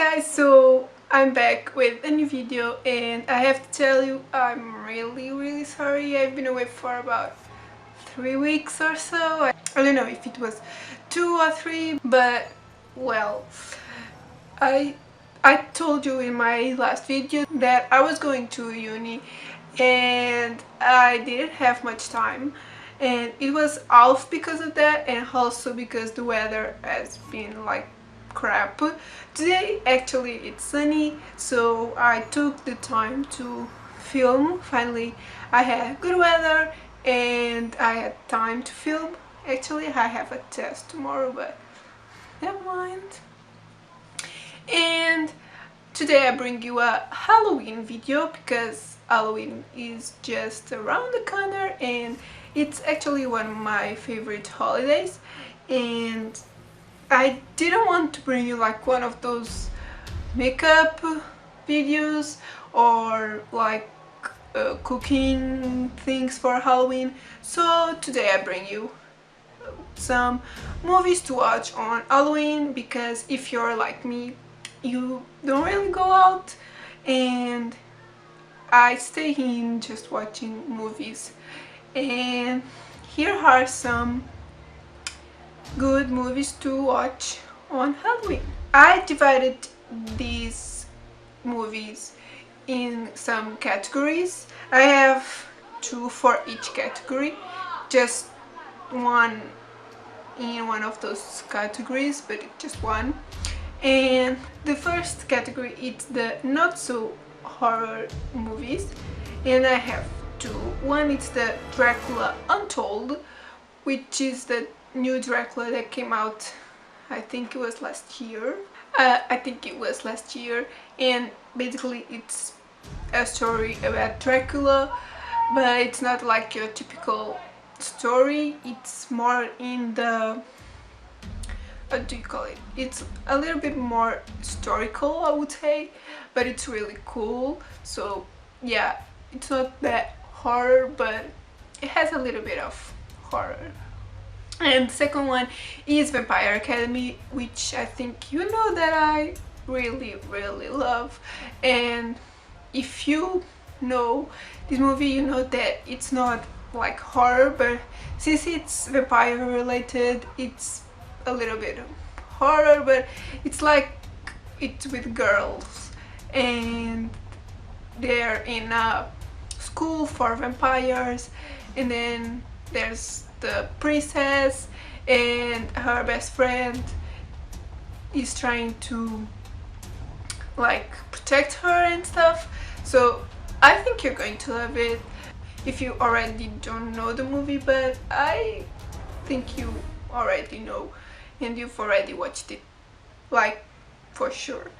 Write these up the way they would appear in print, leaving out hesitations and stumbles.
guys, so I'm back with a new video and I have to tell you I'm really sorry. I've been away for about 3 weeks or so. I don't know if it was 2 or 3, but well, I I told you in my last video that I was going to uni and I didn't have much time, and it was off because of that and also because the weather has been like crap. Today actually it's sunny, so I took the time to film. Finally I had good weather and I had time to film. Actually I have a test tomorrow, but never mind. And today I bring you a Halloween video because Halloween is just around the corner and it's actually one of my favorite holidays, and I didn't want to bring you like one of those makeup videos or like cooking things for Halloween. So today I bring you some movies to watch on Halloween, because if you're like me, you don't really go out and I stay in just watching movies. And here are some good movies to watch on Halloween. I divided these movies in some categories. I have 2 for each category, just one in one of those categories, but just one. And the first category is the not so horror movies, and I have 2. One is the Dracula Untold, which is the new Dracula that came out, I think it was last year. And basically it's a story about Dracula, but it's not like your typical story. It's more in the, what do you call it? It's a little bit more historical, I would say, but it's really cool. So yeah, it's not that horror, but it has a little bit of horror. And the second one is Vampire Academy, which I think you know that I really love. And if you know this movie, you know that it's not like horror, but since it's vampire related, it's a little bit of horror, but it's like it's with girls and they're in a school for vampires, and then there's the princess and her best friend is trying to like protect her and stuff. So I think you're going to love it if you already don't know the movie, but I think you already know and you've already watched it, like, for sure,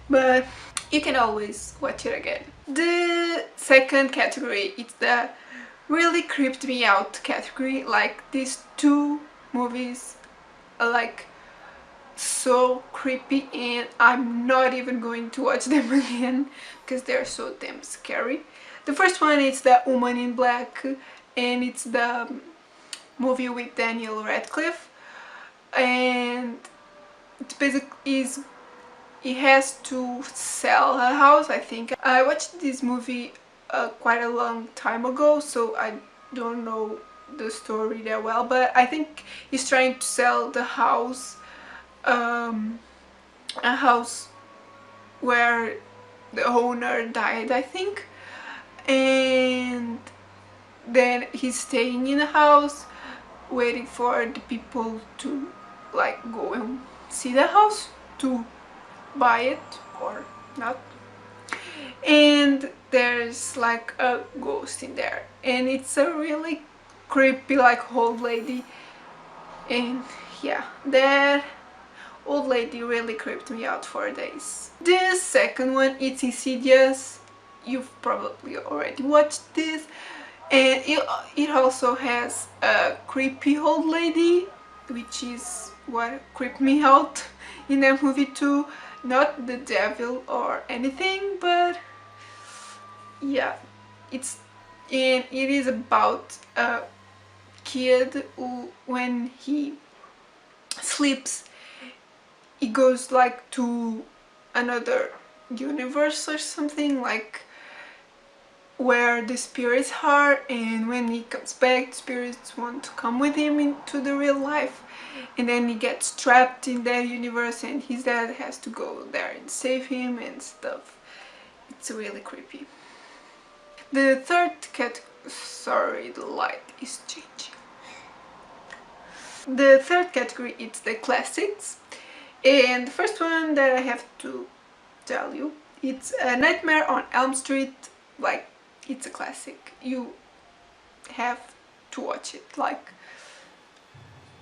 but you can always watch it again. The second category is the really creeped me out category. Like, these 2 movies are like so creepy and I'm not even going to watch them again because they're so damn scary. The first one is The Woman in Black, and it's the movie with Daniel Radcliffe, and it basically he has to sell a house, I think. I watched this movie quite a long time ago, so I don't know the story that well, but I think he's trying to sell the house, a house where the owner died, I think, and then he's staying in the house waiting for the people to like go and see the house to buy it or not, and there's like a ghost in there, and it's a really creepy like old lady, and yeah, that old lady really creeped me out for days. The second one is Hideous. You've probably already watched this, and it also has a creepy old lady, which is what creeped me out in that movie too. Not the devil or anything, but yeah, it is about a kid who, when he sleeps, he goes like to another universe or something, like where the spirits are, and when he comes back the spirits want to come with him into the real life, and then he gets trapped in that universe and his dad has to go there and save him and stuff. It's really creepy. The third sorry, the light is changing. The third category is the classics, and the first one that I have to tell you, it's A Nightmare on Elm Street. Like, it's a classic. You have to watch it. Like,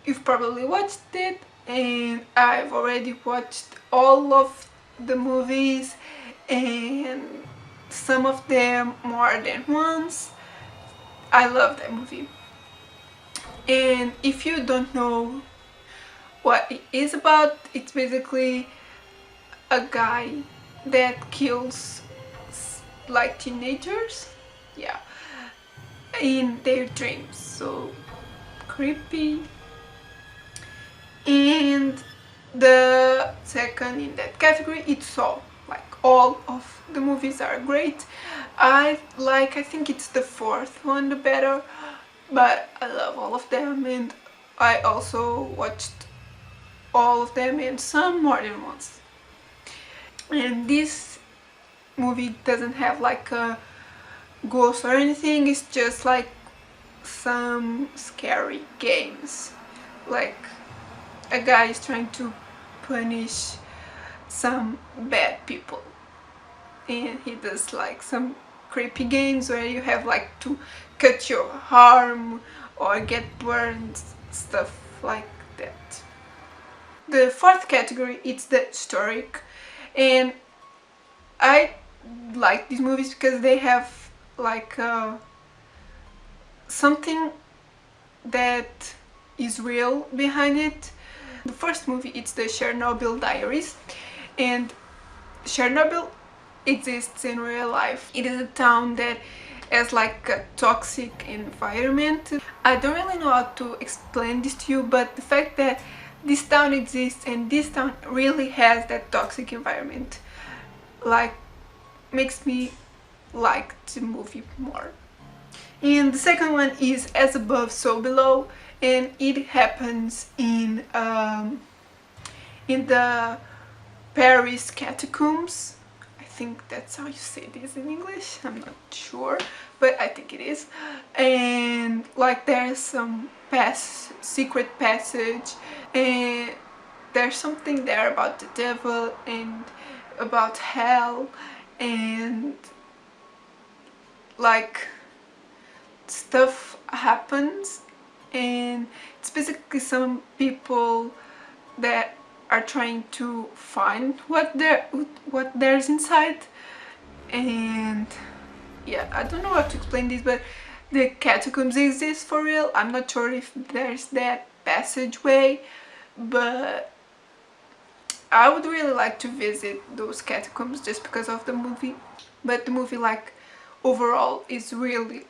you've probably watched it, and I've already watched all of the movies, and some of them more than once. I love that movie. And if you don't know what it is about, it's basically a guy that kills like teenagers, yeah, in their dreams. So creepy. And the second in that category, it's Saw. Like, all of the movies are great. I think it's the fourth one the better, but I love all of them, and I also watched all of them and some more than once. And this movie doesn't have like a ghost or anything, it's just like some scary games. Like, a guy is trying to punish some bad people, and he does like some creepy games where you have like to cut your arm or get burned, stuff like that. The fourth category, it's the historic, and I like these movies because they have like something that is real behind it. The first movie, it's the Chernobyl Diaries, and Chernobyl exists in real life. It is a town that has like a toxic environment. I don't really know how to explain this to you, but the fact that this town exists and this town really has that toxic environment, like, makes me like the movie more. And the second one is As Above, So Below, and it happens in the Paris catacombs. I think that's how you say this in English, I'm not sure, but I think it is. And like, there's some secret passage, and there's something there about the devil and about hell, and like, stuff happens, and it's basically some people that are trying to find what there's inside. And yeah, I don't know how to explain this, but the catacombs exist for real. I'm not sure if there's that passageway, but I would really like to visit those catacombs just because of the movie. But the movie, like, overall is really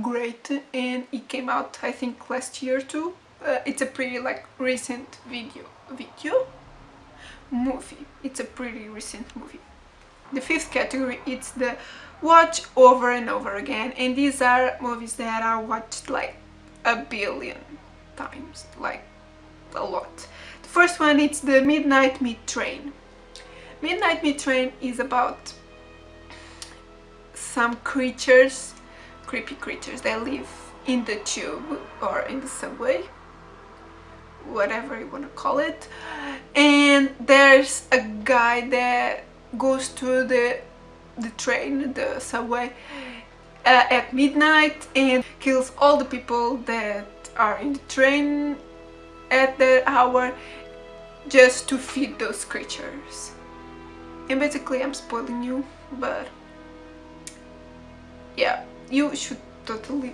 great, and it came out I think last year too. It's a pretty like recent movie. It's a pretty recent movie. The fifth category, it's the watch over and over again, and these are movies that I watched like 1 billion times, like a lot. The first one, it's the Midnight Meat Train. Midnight Meat Train is about some creatures, creepy creatures that live in the tube or in the subway, whatever you want to call it. And there's a guy that goes to the train, the subway, at midnight, and kills all the people that are in the train at that hour just to feed those creatures. And basically, I'm spoiling you, but yeah, you should totally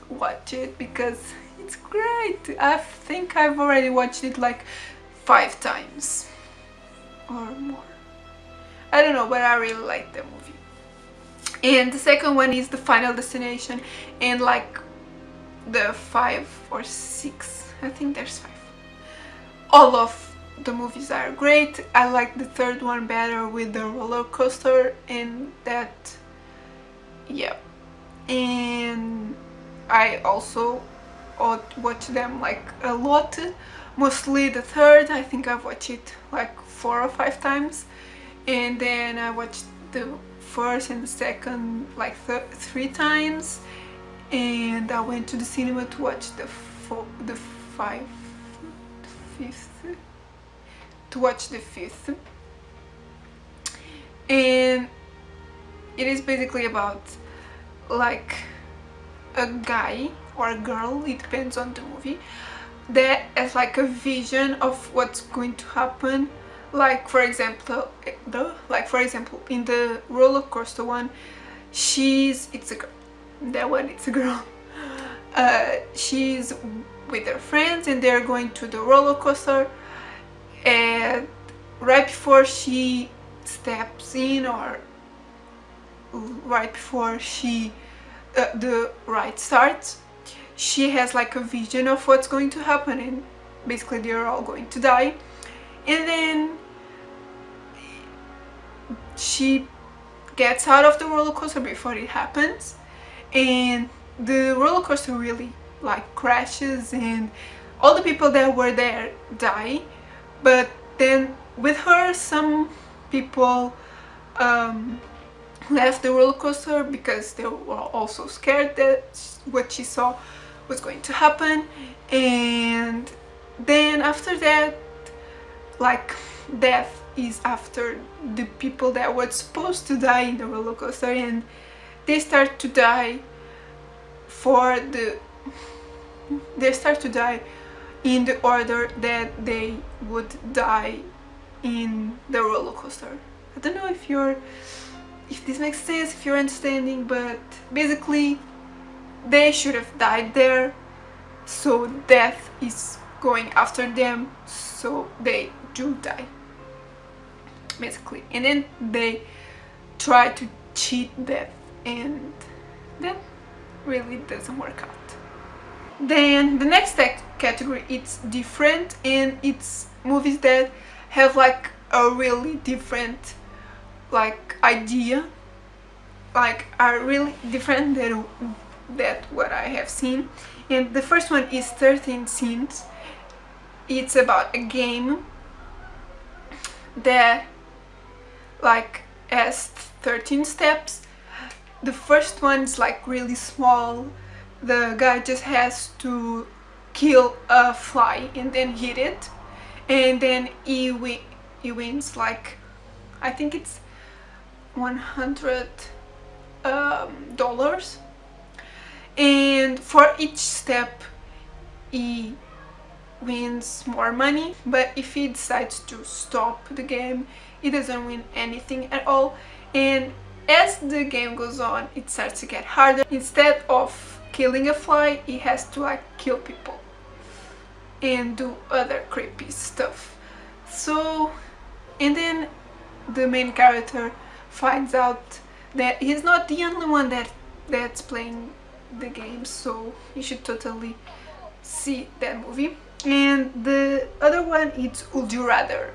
watch it because it's great. I think I've already watched it like 5 times or more. I don't know, but I really like the movie. And the second one is The Final Destination, and like the 5 or 6, I think there's 5. All of the movies are great. I like the third one better with the roller coaster and that, yeah. And I also watch them like a lot, mostly the third. I think I've watched it like 4 or 5 times, and then I watched the first and the second like 3 times, and I went to the cinema to watch the fifth, to watch the fifth. And it is basically about like a guy or a girl, it depends on the movie, that has like a vision of what's going to happen. Like for example, in the roller coaster one, it's a girl. That one, it's a girl. She's with her friends and they're going to the roller coaster, and right before she steps in, or right before the ride starts, she has like a vision of what's going to happen, and basically they're all going to die. And then she gets out of the roller coaster before it happens, and the roller coaster really like crashes and all the people that were there die. But then with her, some people left the roller coaster because they were also scared that what she saw was going to happen. And then after that, like, death is after the people that were supposed to die in the roller coaster, and they start to die in the order that they would die in the roller coaster. I don't know if this makes sense, if you're understanding, but basically they should have died there, so death is going after them, so they do die, basically. And then they try to cheat death, and that really doesn't work out. Then the next category, it's different, and it's movies that have like a really different like idea, like are really different than what I have seen. And the first one is 13 Sins. It's about a game that like has 13 steps. The first one is like really small. The guy just has to kill a fly and then hit it, and then he wins like, I think it's $100. And for each step he wins more money, but if he decides to stop the game, he doesn't win anything at all. And as the game goes on, it starts to get harder. Instead of killing a fly, he has to like kill people and do other creepy stuff. So, and then the main character finds out that he's not the only one that's playing the game, so you should totally see that movie. And the other one, it's Would You Rather,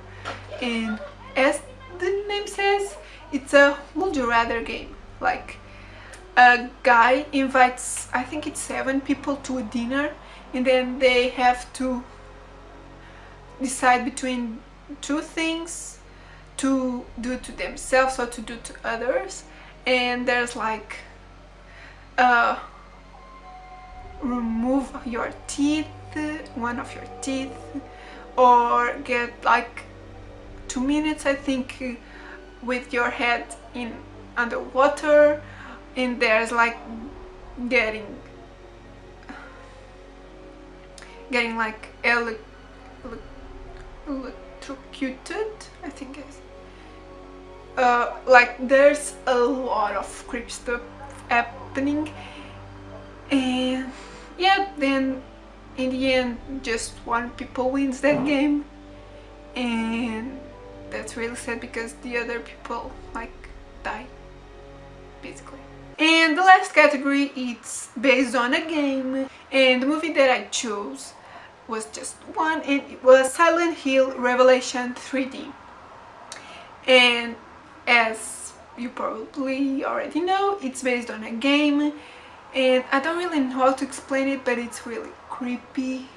and as the name says, it's a Would You Rather game. Like, a guy invites, I think it's 7 people to a dinner, and then they have to decide between 2 things to do to themselves or to do to others. And there's like remove your teeth, one of your teeth, or get like 2 minutes, I think, with your head in underwater. And there's like getting like electrocuted, I think it's like there's a lot of creepy stuff happening. And yeah, then in the end just 1 people wins that game, and that's really sad because the other people like die, basically. And the last category, it's based on a game, and the movie that I chose was just one, and it was Silent Hill Revelation 3D. And as you probably already know, it's based on a game, and I don't really know how to explain it, but it's really creepy.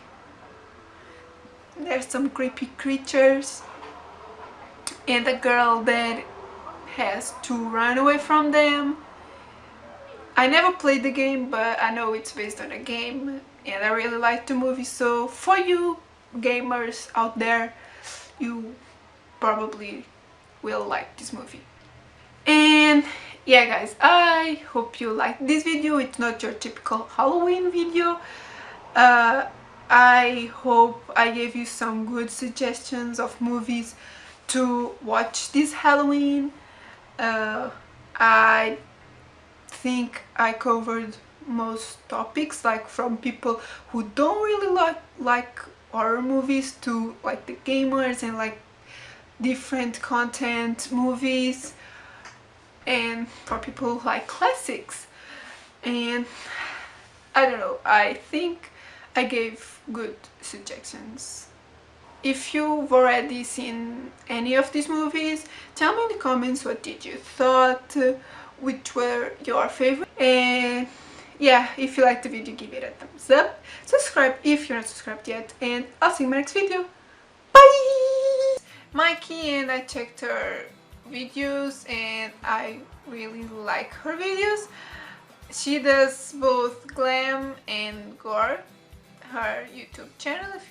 There's some creepy creatures and a girl that has to run away from them. I never played the game, but I know it's based on a game, and I really like the movie, so for you gamers out there, you probably will like this movie. And yeah guys, I hope you liked this video. It's not your typical Halloween video. I hope I gave you some good suggestions of movies to watch this Halloween. I think I covered most topics, like from people who don't really like horror movies to like the gamers and like different content movies, and for people who like classics. And I don't know, I think I gave good suggestions. If you've already seen any of these movies, tell me in the comments what did you thought, which were your favorite. And yeah, if you liked the video, give it a thumbs up, subscribe if you're not subscribed yet, and I'll see you in my next video. Bye! Mikey, and I checked her videos and I really like her videos. She does both glam and gore, her YouTube channel. If you